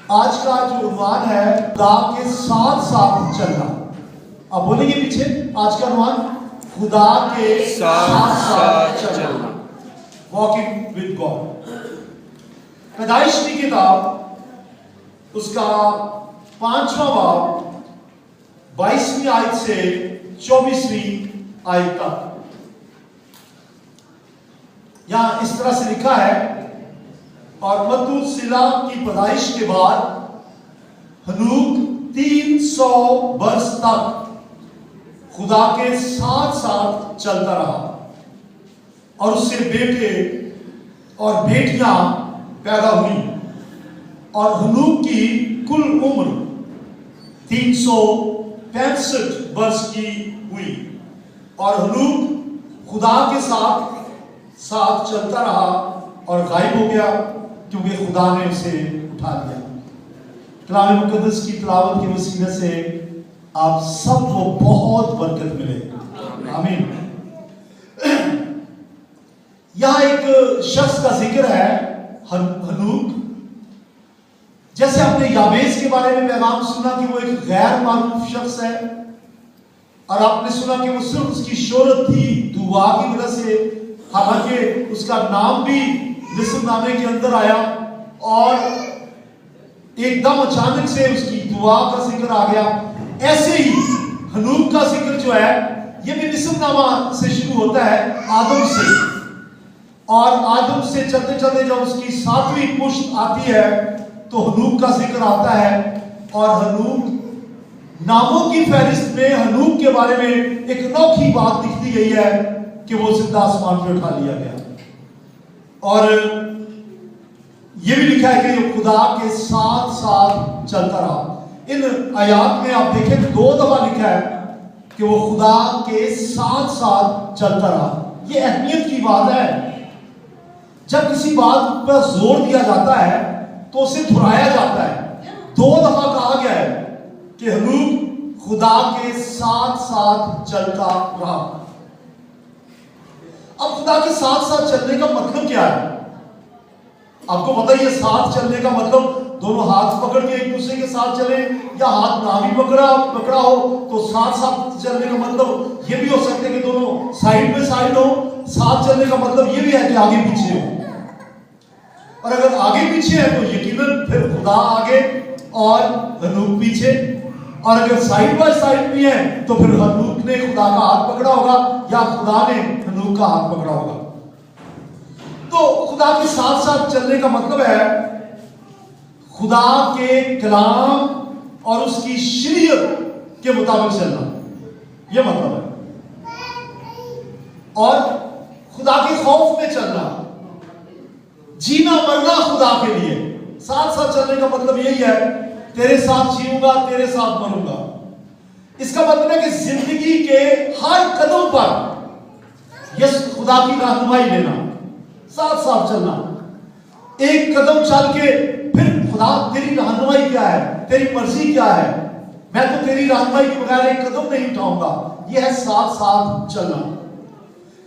آج کا جو عنوان ہے خدا کے ساتھ ساتھ چلنا. آپ بولیں گے پیچھے آج کا عنوان خدا کے ساتھ ساتھ چلنا. Walking with God. پیدائش کی کتاب اس کا 5واں باب 22ویں آیت سے 24ویں آیت تک. یہاں اس طرح سے لکھا ہے، اور متوسیلہ کی پیدائش کے بعد ہنوک 300 برس تک خدا کے ساتھ ساتھ چلتا رہا، اور اس سے بیٹے اور بیٹیاں پیدا ہوئی، اور ہنوک کی کل عمر 365 برس کی ہوئی. اور ہنوک خدا کے ساتھ ساتھ چلتا رہا اور غائب ہو گیا، کیونکہ خدا نے اسے اٹھا لیا. کلام مقدس کی تلاوت کے وسیلے سے آپ سب کو بہت برکت ملے. آمین. یہاں ایک شخص کا ذکر ہے، ہنوک. جیسے آپ نے یابیس کے بارے میں پیغام سنا کہ وہ ایک غیر معروف شخص ہے، اور آپ نے سنا کہ وہ صرف اس کی شہرت تھی دعا کی وجہ سے، حالانکہ اس کا نام بھی نسب نامے کے اندر آیا، اور ایک دم اچانک سے اس کی دعا کا ذکر آ گیا. ایسے ہی ہنوک کا ذکر جو ہے یہ بھی نسب نامہ سے شروع ہوتا ہے، آدم سے. اور آدم سے چلتے چلتے جب اس کی 7ویں پشت آتی ہے تو ہنوک کا ذکر آتا ہے. اور ہنوک ناموں کی فہرست میں ہنوک کے بارے میں ایک انوکھی بات لکھی گئی ہے کہ وہ زندہ آسمان پہ اٹھا لیا گیا. اور یہ بھی لکھا ہے کہ خدا کے ساتھ ساتھ چلتا رہا. ان آیات میں آپ دیکھیں 2 دفعہ لکھا ہے کہ وہ خدا کے ساتھ ساتھ چلتا رہا. یہ اہمیت کی بات ہے. جب کسی بات پر زور دیا جاتا ہے تو اسے دہرایا جاتا ہے. 2 دفعہ کہا گیا ہے کہ ہنوک خدا کے ساتھ ساتھ چلتا رہا. اب خدا کے ساتھ ساتھ چلنے کا مطلب کیا ہے؟ آپ کو پتہ ہے ساتھ چلنے کا مطلب دونوں ہاتھ پکڑ کے ایک دوسرے کے ساتھ چلیں، یا ہاتھ نہ بھی پکڑا ہو تو ساتھ ساتھ چلنے کا مطلب یہ بھی ہو سکتا ہے کہ دونوں سائڈ میں سائڈ ہو. ساتھ چلنے کا مطلب یہ بھی ہے کہ آگے پیچھے ہو. اور اگر آگے پیچھے ہے تو یقیناً پھر خدا آگے اور ہنوک پیچھے. اور اگر سائڈ بائی سائڈ بھی ہے تو پھر ہنوک نے خدا کا ہاتھ پکڑا ہوگا یا خدا نے ہنوک کا ہاتھ پکڑا ہوگا. تو خدا کے ساتھ ساتھ چلنے کا مطلب ہے خدا کے کلام اور اس کی شریعت کے مطابق چلنا. یہ مطلب ہے. اور خدا کے خوف میں چلنا، جینا مرنا خدا کے لیے. ساتھ ساتھ چلنے کا مطلب یہی ہے، تیرے ساتھ جیوں گا، تیرے ساتھ مروں گا. اس کا مطلب ہے کہ زندگی کے ہر قدم پر یس خدا کی رہنمائی لینا، ساتھ ساتھ چلنا. ایک قدم چل کے پھر خدا تیری رہنمائی کیا ہے، تیری مرضی کیا ہے، میں تو تیری رہنمائی کے بغیر ایک قدم نہیں اٹھاؤں گا. یہ ہے ساتھ ساتھ چلنا.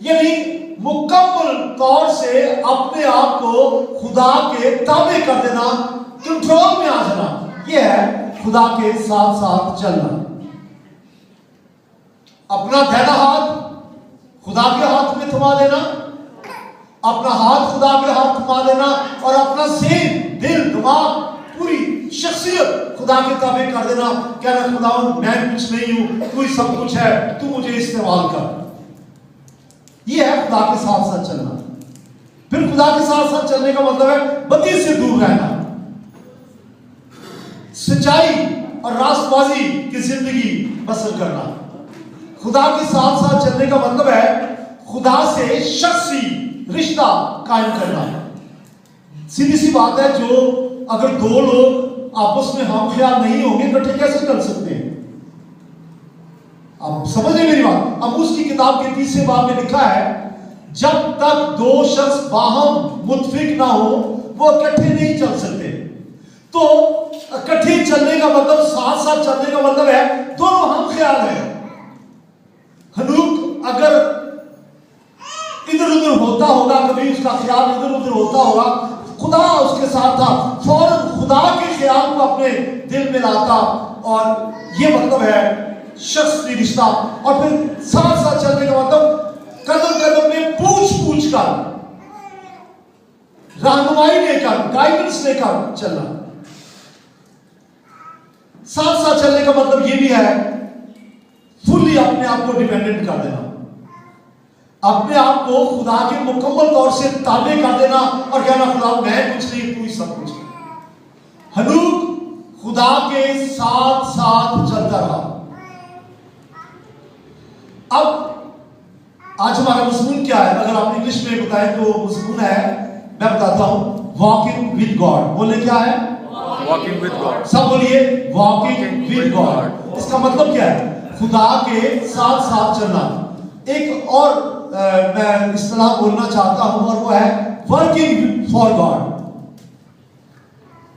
یعنی مکمل طور سے اپنے آپ کو خدا کے تابع کر دینا، کنٹرول میں آ جانا. یہ ہے خدا کے ساتھ ساتھ چلنا. اپنا دہنا ہاتھ خدا کے ہاتھ میں تھما دینا، اپنا ہاتھ خدا کے ہاتھ تھما دینا، اور اپنا ذہن، دل، دماغ، پوری شخصیت خدا کے تابع کر دینا. کہنا خداوند میں کچھ نہیں ہوں، تو ہی سب کچھ ہے، تو مجھے استعمال کر. یہ ہے خدا کے ساتھ ساتھ چلنا. پھر خدا کے ساتھ ساتھ چلنے کا مطلب ہے بدی سے دور رہنا، سچائی اور راست بازی کی زندگی بسر کرنا. خدا کے ساتھ ساتھ چلنے کا مطلب ہے خدا سے شخصی رشتہ قائم کرنا. سیدھی سی بات ہے، جو اگر 2 لوگ آپس میں ہم خیال نہیں ہوں گے اکٹھے کیسے چل سکتے ہیں؟ آپ سمجھیں میری بات. اب اس کی کتاب کے 30ویں باب میں لکھا ہے، جب تک 2 شخص باہم متفق نہ ہو وہ اکٹھے نہیں چل سکتے. تو اکٹھے چلنے کا مطلب، ساتھ ساتھ چلنے کا مطلب ہے دونوں ہم خیال ہیں. ہنوک اگر ادھر ادھر ہوتا ہوگا، کبھی اس کا خیال ادھر ادھر ہوتا ہوگا، خدا اس کے ساتھ تھا، فوراً خدا کے خیال خیال کو اپنے دل میں لاتا، اور یہ مطلب ہے شخصی رشتہ۔ اور پھر ساتھ ساتھ چلنے کا مطلب قدم قدم میں پوچھ پوچھ کر، رہنمائی لے کر، گائیڈنس لے کر چلنا۔ ساتھ ساتھ چلنے کا مطلب یہ بھی ہے فلی اپنے آپ کو ڈیپینڈنٹ کر دینا، اپنے آپ کو خدا کے مکمل طور سے تابع کر دینا اور کہنا خدا میں کچھ نہیں، تو ہی سب کچھ ہے۔ ہنوک خدا کے ساتھ ساتھ چلتا رہا۔ اب آج ہمارا مضمون کیا ہے؟ اگر آپ انگلش میں بتائیں تو مضمون ہے، میں بتاتا ہوں، واکنگ ود گاڈ۔ بولے کیا ہے؟ Walking with God. سب بولیے واکنگ ود گاڈ۔ اس کا مطلب کیا ہے؟ خدا کے ساتھ ساتھ چلنا۔ ایک اور میں اصطلاح بولنا چاہتا ہوں، اور وہ ہے ورکنگ فار گاڈ۔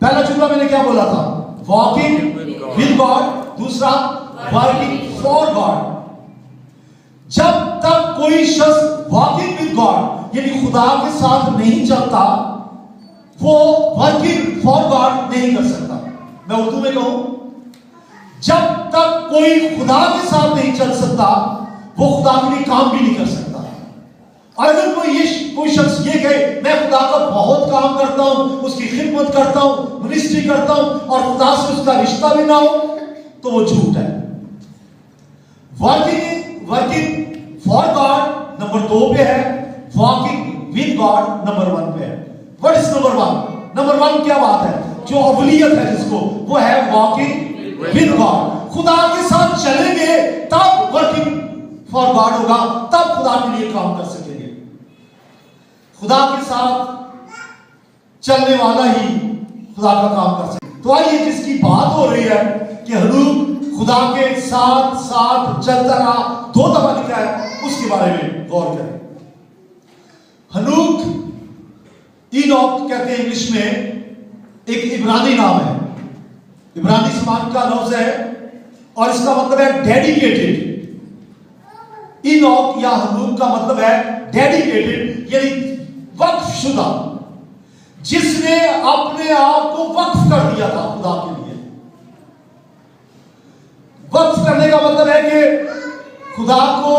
پہلا جملہ میں نے کیا بولا تھا؟ Walking with God. دوسرا ورکنگ فار گاڈ۔ جب تک کوئی شخص واکنگ ود گاڈ یعنی خدا کے ساتھ نہیں چلتا، وہ ورکنگ فار گاڈ نہیں کر سکتا۔ میں اردو میں کہوں، جب تک کوئی خدا کے ساتھ نہیں چل سکتا، وہ خدا کے لیے کام بھی نہیں کر سکتا۔ اور اگر کوئی شخص یہ کہے میں خدا کا بہت کام کرتا ہوں، اس کی خدمت کرتا ہوں، منسٹری کرتا ہوں، اور خدا سے اس کا رشتہ بھی نہ ہو، تو وہ جھوٹ ہے۔ ورکنگ فار گاڈ نمبر 2 پہ ہے، واکنگ ود گاڈ نمبر 1 پہ ہے۔ What is number 1؟ نمبر 1 کیا بات ہے؟ جو اولویت ہے جس کو، وہ ہے واکنگ ود گاڈ۔ خدا کے ساتھ چلیں گے تب ورکنگ فار گاڈ ہوگا، تب خدا کے لیے کام کر سکیں گے۔ خدا کے ساتھ چلنے والا ہی خدا کا کام کر سکے۔ تو آئیے جس کی بات ہو رہی ہے کہ ہنوک خدا کے ساتھ ساتھ چلتا رہا، 2 دفعہ لکھا ہے، اس کے بارے میں غور کریں۔ ہنوک اینوک کہتے ہیں انگلش میں، ایک عبرانی نام ہے، عبرانی زبان کا لفظ ہے، اور اس کا مطلب ہے ڈیڈیکیٹڈ۔ اینوک یا ہنوک کا مطلب ہے ڈیڈیکیٹڈ یعنی وقف شدہ، جس نے اپنے آپ کو وقف کر دیا تھا خدا کے لیے۔ وقف کرنے کا مطلب ہے کہ خدا کو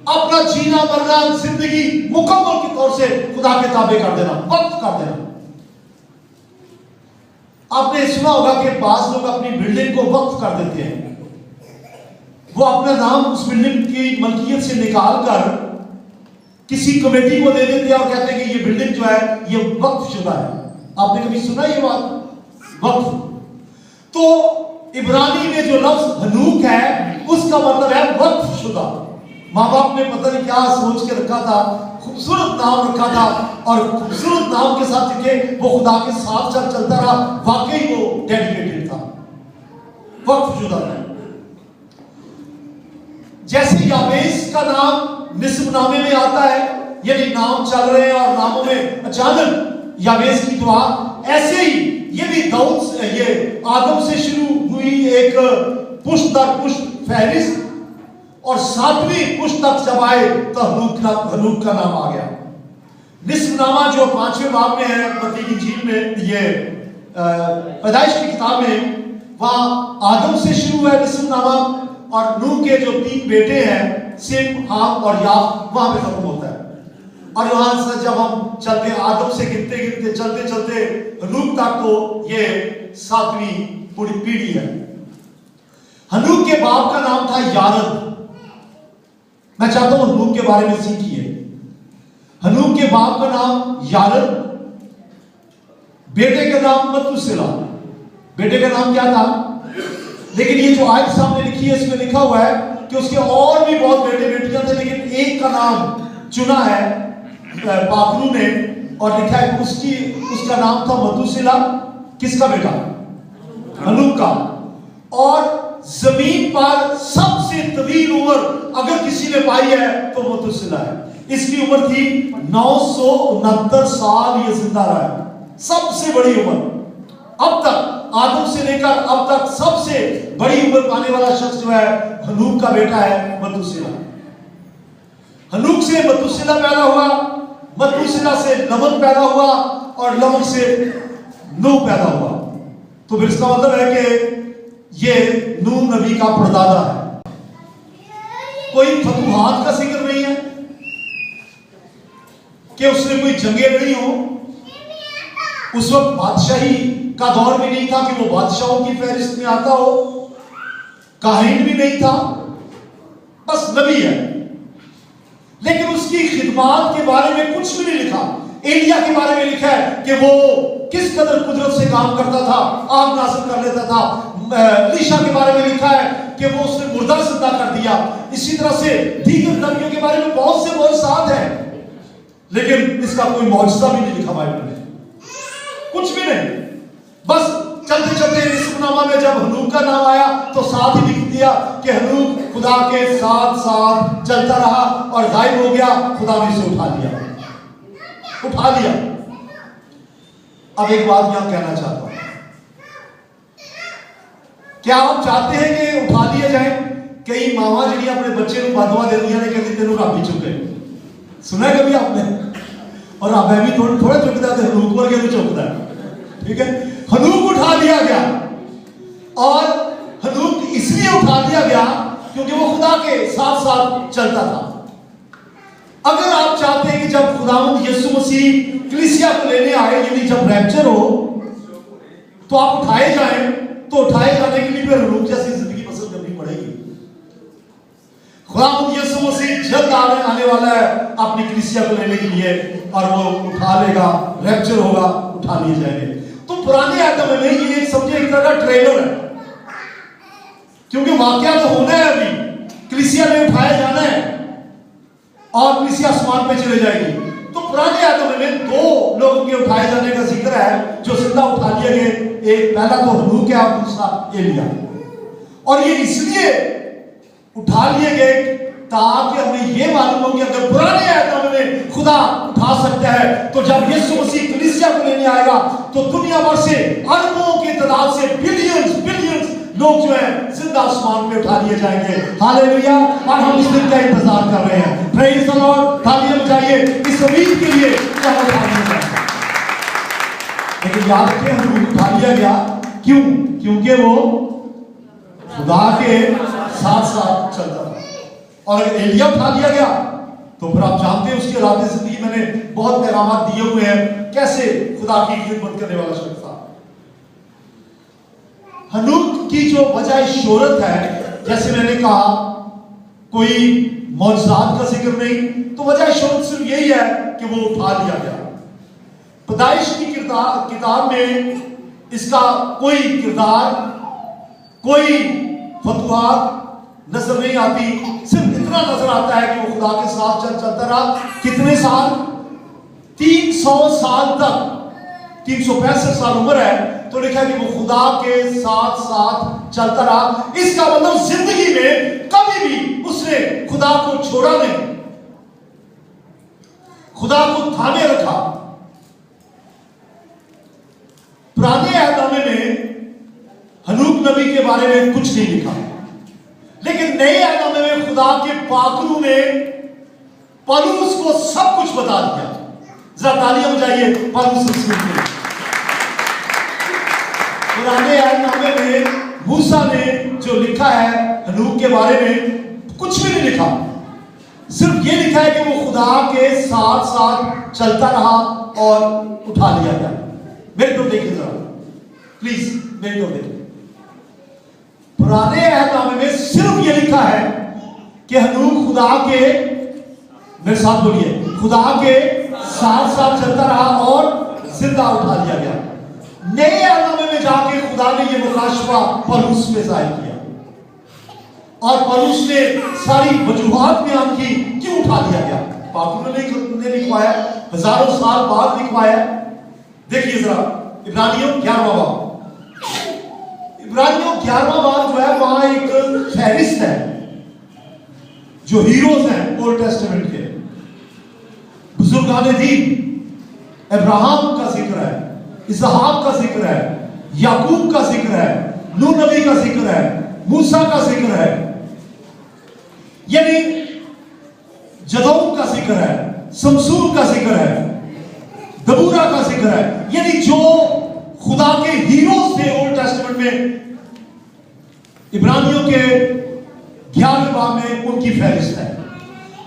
اپنا جینا مرنا زندگی مکمل کے طور سے خدا کے تابع کر دینا، وقف کر دینا۔ آپ نے سنا ہوگا کہ بعض لوگ اپنی بلڈنگ کو وقف کر دیتے ہیں، وہ اپنا نام اس بلڈنگ کی ملکیت سے نکال کر کسی کمیٹی کو دے دیتے ہیں اور کہتے ہیں کہ یہ بلڈنگ جو ہے یہ وقف شدہ ہے۔ آپ نے کبھی سنا یہ بات؟ وقف۔ تو عبرانی میں جو لفظ ہنوک ہے اس کا مطلب ہے وقف شدہ۔ ماں باپ نے پتہ نہیں کیا سوچ کے رکھا تھا، خوبصورت نام رکھا تھا، اور خوبصورت نام کے ساتھ کہ وہ خدا کے ساتھ چلتا رہا، واقعی وہ ڈیڈیکیٹڈ تھا، وقف شدہ تھا۔ جیسے یابیس کا نام نسب نامے میں آتا ہے، یعنی نام چل رہے ہیں اور ناموں میں اچانک یابیس کی دعا، ایسے ہی یہ بھی داؤد یہ آدم سے شروع ہوئی ایک پشت در پشت فہرست، اور 7ویں پشت تک جب آئے تو ہنوک کا نام آ گیا۔ نسب نامہ جو 5ویں باب میں ہے متی کی انجیل میں، یہ پیدائش کی کتاب میں، وہاں آدم سے شروع ہے نسب نامہ، اور نوح کے جو 3 بیٹے ہیں سم، حام اور یاف، وہاں پہ ختم ہوتا ہے۔ اور یہاں سے جب ہم چلتے آدم سے گرتے گرتے چلتے چلتے ہنوک تک، تو یہ 7ویں پوری پیڑھی ہے۔ ہنوک کے باپ کا نام تھا یارد۔ میں چاہتا ہوں ہنوک کے بارے میں سیکھیے۔ ہنوک کے باپ کا نام یارد، بیٹے کا نام متوسیلہ۔ بیٹے کا نام کیا تھا؟ لیکن یہ جو آیت سامنے لکھی ہے اس میں لکھا ہوا ہے کہ اس کے اور بھی بہت بیٹے بیٹیاں تھے، لیکن ایک کا نام چنا ہے باخرو نے، اور لکھا ہے اس کا نام تھا متوسیلہ۔ کس کا بیٹا؟ ہنوک کا۔ اور زمین پر سب سے طویل عمر اگر کسی نے پائی ہے تو متوسیلہ ہے۔ اس کی عمر تھی 969 سال، یہ زندہ رہا ہے، سب سے بڑی عمر اب تک، آدم سے لے کر اب تک سب سے بڑی عمر پانے والا شخص جو ہے ہنوک کا بیٹا ہے متوسیلہ۔ ہنوک سے متوسیلہ پیدا ہوا، متوسیلہ سے لمک پیدا ہوا، اور لمک سے نوح پیدا ہوا۔ तो फिर इसका मतलब है कि ये नूह नबी का परदादा है। कोई फतूहात का जिक्र नहीं है कि उसने कोई जंगें लड़ी हो। उस वक्त बादशाही का दौर भी नहीं था कि वो बादशाहों की फहरिस्त में आता हो। काहिन भी नहीं था, बस नबी है। लेकिन उसकी खिदमत के बारे में कुछ भी नहीं लिखा। एलिया के बारे में लिखा है कि वो किस कदर कुदरत से काम करता था, आग नाज़िल कर लेता था। लीशा के बारे में लिखा है कि वो उसने मुर्दा जिंदा कर दिया। इसी तरह से दीगर नबियों के बारे में बहुत से मौजज़ात हैं, लेकिन इसका कोई मौजज़ा भी नहीं लिखा बाइबल में, कुछ भी नहीं। बस चलते चलते निस्बनामा में जब हनूक का नाम आया तो साथ ही लिख दिया कि हनूक खुदा के साथ साथ चलता रहा और गायब हो गया, खुदा ने उसे उठा लिया। अब एक बात यहां कहना चाहता हूं, क्या आप चाहते हैं कि उठा लिए जाए? कई मावा जी अपने बच्चे को बदवा दे दिया ने कहती तेन रब ही चुके। सुना है कभी आपने? और रब भी थोड़ा चुकता है, हनूक वर्गे भी चुकता है। ठीक है, हनूक उठा लिया गया। और हनूक इसलिए उठा लिया गया क्योंकि वो खुदा के साथ साथ चलता था। अगर आप चाहते हैं कि जब खुदावंद यीशु मसीह कलीसिया को लेने आए, यानी जब रैप्चर हो, तो आप उठाए जाएं, तो उठाए जाने के लिए फिर हनूक जैसी जिंदगी पसंद करनी पड़ेगी। खुदावंद यीशु मसीह जल्द आने वाला है अपनी कलीसिया को लेने के लिए, और वो उठा लेगा, रैप्चर होगा, उठा लिए जाएंगे। तो पुराने आदम में ये समझे एक तरह का ट्रेलर है, क्योंकि वाकया तो होना है, अभी कलीसिया में उठाया जाना है और कलीसिया आसमान पे चले जाएगी। तो पुराने आदम में दो लोगों के उठाए जाने का जिक्र है जो जिंदा उठा लिए गए। एक पहला तो हनूक है और दूसरा एलिया। और ये इसलिए उठा लिए गए ताकि हमें ये मालूम हो कि अगर पुराने आदम में खुदा उठा सकता है, तो जब यीशु मसीह कलीसिया को लेने आएगा तो दुनिया भर से अरबों की तादाद से बिलियंस लोग जो है जिंदा आसमान में उठा लिए जाएंगे। हालेलुया। और हम इस दिन का इंतजार कर रहे हैं। Praise the Lord. तालियां बजाइए इस उम्मीद के लिए कि हम उठा लिए जाएंगे। लेकिन याद रखिए, हनूक उठा लिया गया क्यों? क्योंकि वो खुदा के साथ साथ चलता था। और अगर एलिया उठा लिया गया तो फिर आप जानते हैं उसके राते जिंदगी मैंने बहुत पैगाम दिए हुए हैं, कैसे खुदा की खिदमत करने वाला शख्स था। हनूक की जो वजह शोहरत है, जैसे मैंने कहा, कोई मौजज़ात का जिक्र नहीं, तो वजह शोहरत सिर्फ यही है कि वो उठा लिया गया। पैदाइश की किताब में इसका कोई किरदार, कोई फतवात नजर नहीं आती। सिर्फ इतना नजर आता है कि वो खुदा के साथ चलता रहा। कितने साल? 300 साल तक, 365 साल उम्र है, तो लिखा है कि वो खुदा के साथ साथ चलता रहा। इसका मतलब जिंदगी में कभी भी उसने खुदा को छोड़ा नहीं, खुदा को थामे रखा। पुराने अहदनामे में हनूक नबी के बारे में कुछ नहीं लिखा, लेकिन नए अहदनामे में खुदा के पाकरू ने पौलुस को सब कुछ बता दिया। जरा तालियां बजाइए पौलुस के। पुराने अहदनामे में मूसा ने जो लिखा है हनूक के बारे में कुछ भी नहीं लिखा, सिर्फ ये लिखा है कि वो खुदा के साथ साथ चलता रहा और उठा लिया गया। मेरे को देखिए जरा प्लीज, मेरे को देखिए। पुराने अहदनामे में सिर्फ ये लिखा है कि हनूक खुदा के, मेरे साथ बोलिए, खुदा के साथ साथ चलता रहा और जिंदा उठा लिया गया। नए अहदनामे में जाके खुदा ने ये मुकाशफा पौलुस में जाहिर किया, और पौलुस ने सारी वजूहात बयान की क्यों उठा लिया गया। पाकुर ने लिखवाया, हजारों साल बाद लिखवाया। देखिए जरा इब्रानियों 11वां बाब, इब्रानियों 11वां बाब जो है, वहां एक फहरिस्त है जो हीरोज हैं ओल्ड टेस्टामेंट के, बुजुर्गाने दीन। अब्राहम का जिक्र है, इसहाक का जिक्र है, याकूब का जिक्र है, नूह नबी का जिक्र है, मूसा का जिक्र है, यानी जदौन का जिक्र है, शमसूर का जिक्र है, दबूरा का जिक्र है। यानी जो खुदा के हीरोज थे ओल्ड टेस्टामेंट टेस्टमेंट में इब्रानियों के 11वें बाब में उनकी फहरिस्त है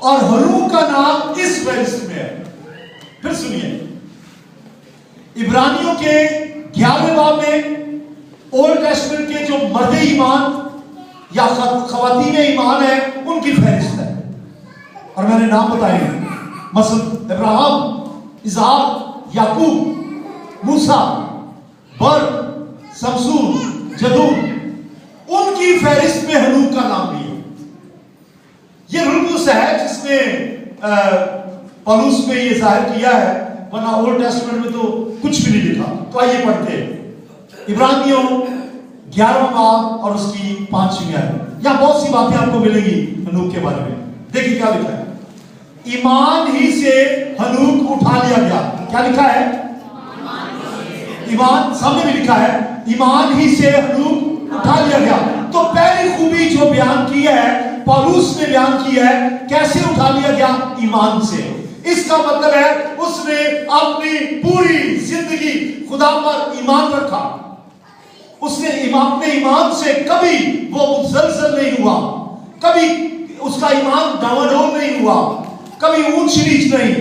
और हरूक का नाम इस फहरिस्त में है। फिर सुनिए, इब्रानियों के 11वें बाब में ओल्ड टेस्टमेंट के जो मर्द ईमान या खवातीन ईमान है उनकी फहरिस्त है और मैंने नाम बताए, मसलन इब्राहिम, इसहाक, याकूब, मूसा, बर, समसून, जदून, उनकी फहरिस्त में हनूक का नाम भी है। ये रुल्कुस है जिसने पौलुस में ये जाहिर किया है, वरना ओल्ड टेस्टमेंट में तो कुछ भी नहीं लिखा। तो आइए पढ़ते हैं इब्रानियों 11वां बाब और उसकी 5वीं आयत। यहां बहुत सी बातें आपको मिलेंगी हनूक के बारे में। देखिए क्या लिखा है, ईमान ही से हनूक उठा लिया गया। क्या लिखा है? ईमान, सामने भी लिखा है ईमान ही से हनूक उठा लिया गया। तो पहली खूबी जो बयान की है, पौलुस ने बयान की है, कैसे उठा लिया गया? ईमान से। इसका मतलब है उसने अपनी पूरी जिंदगी खुदा पर ईमान रखा। उसने अपने ईमान से कभी वो मुज़लज़ल नहीं हुआ, कभी उसका ईमान डावाडोल नहीं हुआ, कभी ऊंच नीच नहीं।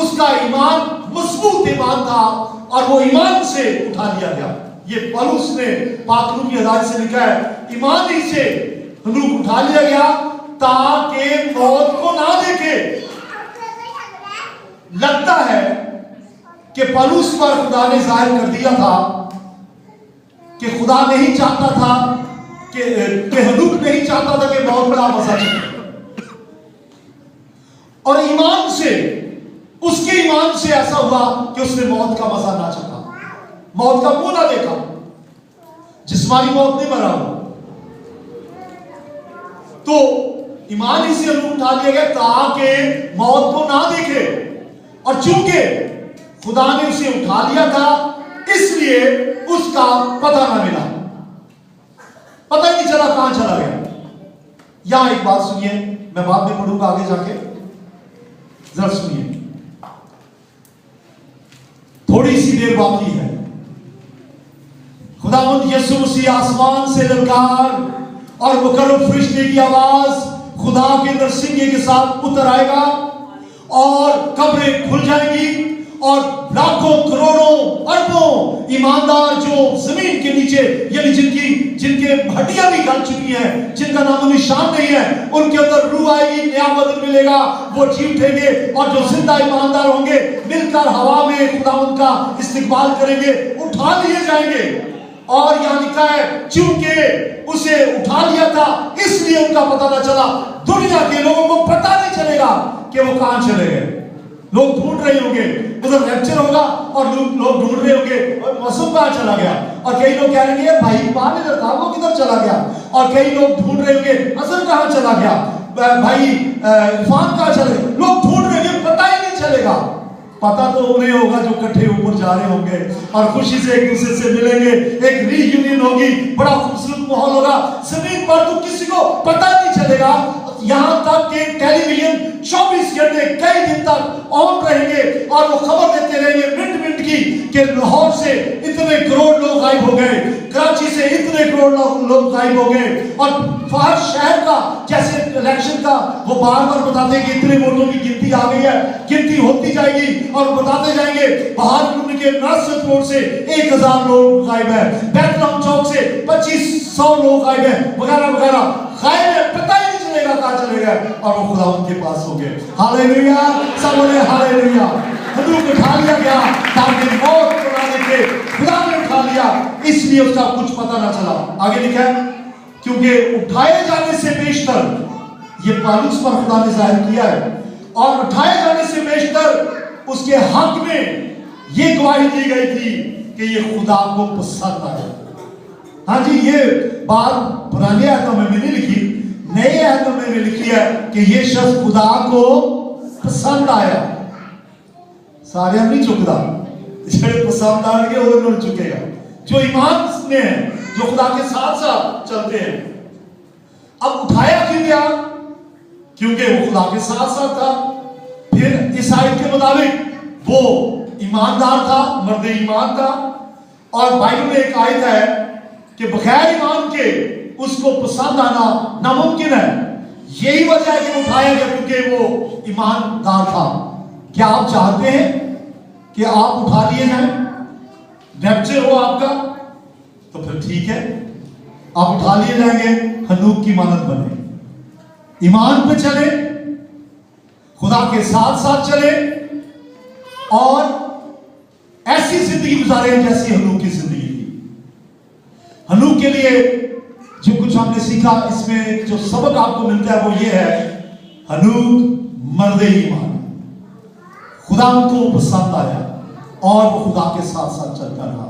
उसका ईमान मजबूत ईमान था और वो ईमान से उठा लिया गया। ये पौलुस ने पाकलू की हदायत से लिखा है, ईमान ही से हनूक उठा लिया गया ताकि मौत को ना देखे। लगता है कि पौलुस पर खुदा ने जाहिर कर दिया था कि खुदा नहीं चाहता था कि हनूक नहीं चाहता था कि मौत का मजा चले, और ईमान से, उसके ईमान से ऐसा हुआ कि उसने मौत का मजा ना चखा, मौत का मुंह ना देखा, जिस्मानी मौत नहीं मरा हो। तो ईमान ही से हनूक उठा लिया गया ताकि मौत को ना देखे। और चूंकि खुदा ने उसे उठा लिया था इसलिए उसका पता ना मिला, पता ही नहीं चला कहां चला गया। यहां एक बात सुनिए, मैं बाद में पढ़ूंगा आगे जाके, जरा सुनिए। थोड़ी सी देर बाकी है, खुदावंद यीशु मसीह आसमान से ललकार और मुकर्रम फरिश्ते की आवाज खुदा के नरसिंगे के साथ उतर आएगा और कब्रें खुल जाएंगी और लाखों करोड़ों अरबों ईमानदार जो जमीन के नीचे, यानी जिनके हड्डियां भी गल चुकी हैं, जिनका नामो निशान नहीं है, उनके अंदर रूह आएगी, नया बदन मिलेगा, वो जी उठेंगे और जो जिंदा ईमानदार होंगे मिलकर हवा में खुदावंद का इस्तिकबाल करेंगे, उठा लिए जाएंगे। और यहां लिखा है चूंकि उसे उठा लिया था इसलिए उनका पता न चला। दुनिया के लोगों को पता नहीं चलेगा कि वो कहां चले गए। लोग ढूंढ रहे होंगे, उधर रैप्चर होगा और लोग ढूंढ रहे होंगे और मौसम कहां चला गया, और कई लोग कह रहे हैं भाई इकबाल इधर था, वो किधर चला गया, और कई लोग ढूंढ रहे होंगे अजहर कहां चला गया, भाई इरफान कहां चले गए। लोग ढूंढ रहे होंगे, पता ही नहीं चलेगा। पता तो उन्हें होगा जो इकट्ठे ऊपर जा रहे होंगे और खुशी से एक दूसरे से मिलेंगे, एक रीयूनियन होगी, बड़ा खूबसूरत माहौल होगा। जमीन पर तो किसी को पता नहीं चलेगा, यहां तक कि टेलीविजन 24 घंटे कई दिन तक ऑन रहेंगे और वो खबर देते रहेंगे मिनट मिनट की कि लाहौर से इतने करोड़ लोग गायब हो गए, कराची से इतने करोड़ लोग गायब हो गए, और हर शहर का जैसे इलेक्शन का वो बार बार बताते हैं कि इतने वोटों की गिनती आ गई है, गिनती होती जाएगी और बताते जाएंगे बाहर के नासिर रोड से 1000 लोग गायब है, बैतलहम चौक से 2500 लोग गायब है, वगैरह वगैरह गायब है, पता ही नहीं चलेगा कहां चले गए, और वो खुदा उनके पास हो गए। हालेलुया, सब बोले हालेलुया। हनूक उठा लिया गया ताकि मौत को ना देखे, खुदा ने उठा लिया इसलिए उसका कुछ पता ना चला। आगे लिखा है क्योंकि उठाए जाने से बेशतर, ये पौलुस पर खुदा ने जाहिर किया है, और उठाए जाने से बेशतर उसके हक में ये गवाही दी गई थी कि ये खुदा को पसंद आया। हाँ जी, ये बात पुरानी आयतों में नहीं लिखी, नई आयतों में भी लिखी है कि ये शख्स खुदा को पसंद आया। सारे नहीं चुकता, जेड़े पसंद आएंगे वो नहीं चुकेगा, जो ईमान में है, जो खुदा के साथ साथ चलते हैं। अब उठाया क्यों गया? क्योंकि वो खुदा के साथ साथ था। फिर इस आयत के मुताबिक वो ईमानदार था, मर्द ईमान था। और बाइबल में एक आयत है کہ بغیر ایمان کے اس کو پسند آنا ناممکن ہے. یہی وجہ ہے کہ اٹھایا گیا کیونکہ وہ ایماندار تھا. کیا آپ چاہتے ہیں کہ آپ اٹھا لیے جائیں، ریپچر ہو آپ کا؟ تو پھر ٹھیک ہے، آپ اٹھا لیے جائیں گے. ہنوک کی مانند بنے، ایمان پہ چلے، خدا کے ساتھ ساتھ چلے اور ایسی زندگی گزارے جیسی ہنوک کی زندگی تھی. ہنوک کے لیے جو کچھ ہم نے سیکھا، اس میں جو سبق آپ کو ملتا ہے وہ یہ ہے، ہنوک مرد ایمان، خدا ان کو پسند آیا اور وہ خدا کے ساتھ ساتھ چلتا رہا.